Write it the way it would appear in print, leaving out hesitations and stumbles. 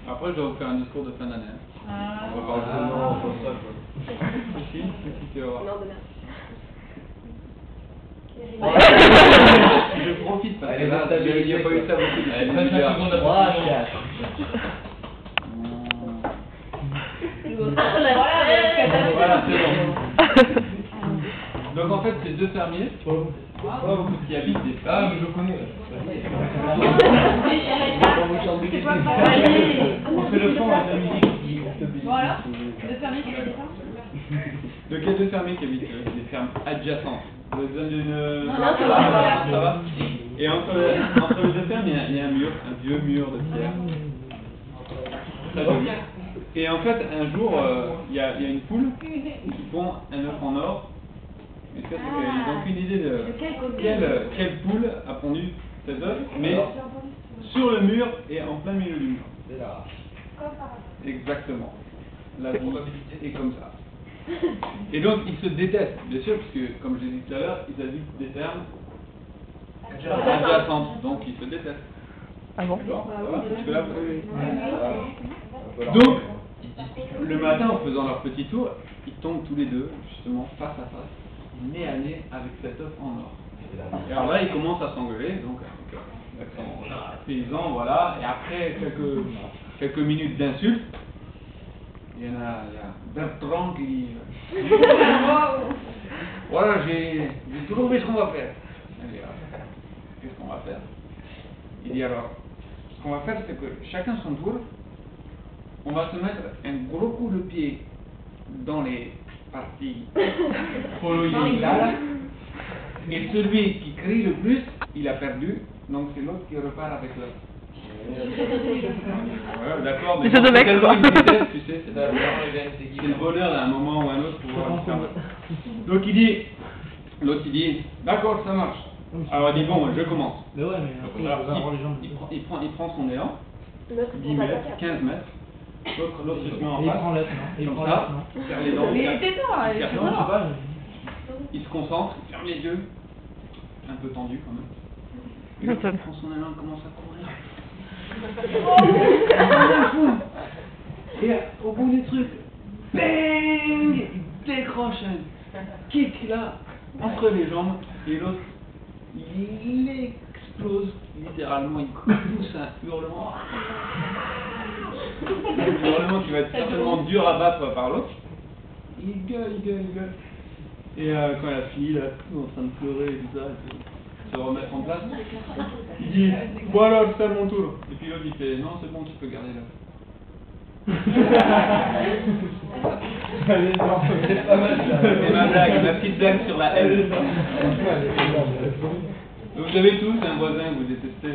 Après, je dois vous faire un discours de fin d'année. On va parler de non, comme ça. Si, tu vas voir. Je profite parce que là, il n'y a pas eu ça beaucoup de 25 secondes après. Voilà, c'est bon. Donc en fait, c'est deux fermiers qui habitent des fermes. Ah, mais je connais. On fait le son à la musique. Voilà, deux fermiers qui habitent des fermes. Donc il y a deux fermiers qui habitent des fermes adjacentes. Vous avez besoin d'une... Non, ça va. Et entre les deux fermes, il y a un mur, un vieux mur de pierre. Très joli. Et en fait, un jour, il y a une poule qui pond un œuf en or. Mais ça, c'est qu'ils n'ont aucune idée de quelle poule a pondu cet œuf, mais sur le mur et en plein milieu du mur. Exactement. La vie est comme ça. Et donc, ils se détestent, bien sûr, puisque, comme je l'ai dit tout à l'heure, ils habitent des fermes adjacentes, donc ils se détestent. Ah bon? Donc, le matin, en faisant leur petit tour, ils tombent tous les deux, justement, face à face, nez à nez, avec cet œuf en or. Et alors là, ils commencent à s'engueuler, donc avec l'accent paysan, voilà, et après quelques minutes d'insultes, il y a Bertrand qui dit voilà, j'ai trouvé ce qu'on va faire. Il dit, qu'est-ce qu'on va faire? Il dit alors, ce qu'on va faire, c'est que chacun son tour, on va se mettre un gros coup de pied dans les parties poloïdales, et celui qui crie le plus, il a perdu, donc c'est l'autre qui repart avec l'autre. Ouais, d'accord, mais c'est tellement une vitesse, tu sais, c'est le bonheur à un moment ou à un autre pour pouvoir le faire. Donc l'autre il dit, d'accord, ça marche. Alors il dit, bon, je commence. Mais ouais, mais après, il prend son élan, 10 mètres, 15 mètres, l'autre se met en face, comme ça, il serre les dents, il se concentre, il ferme les yeux, un peu tendu quand même. Et l'autre prend son élan, commence à courir. Et au bout du truc, bang, il décroche un kick là, entre les jambes, et l'autre, il explose, littéralement, il pousse un hurlement. Un hurlement qui va être certainement dur à battre par l'autre. Il gueule. Et quand elle a fini, là, tout en train de pleurer et tout ça, se remettre en place, il dit, bon alors, c'est à mon tour. Et puis l'autre, il fait, non, c'est bon, tu peux garder là. c'est pas mal ça. C'est ma blague, ma petite blague sur la L. Vous avez tous un voisin que vous détestez.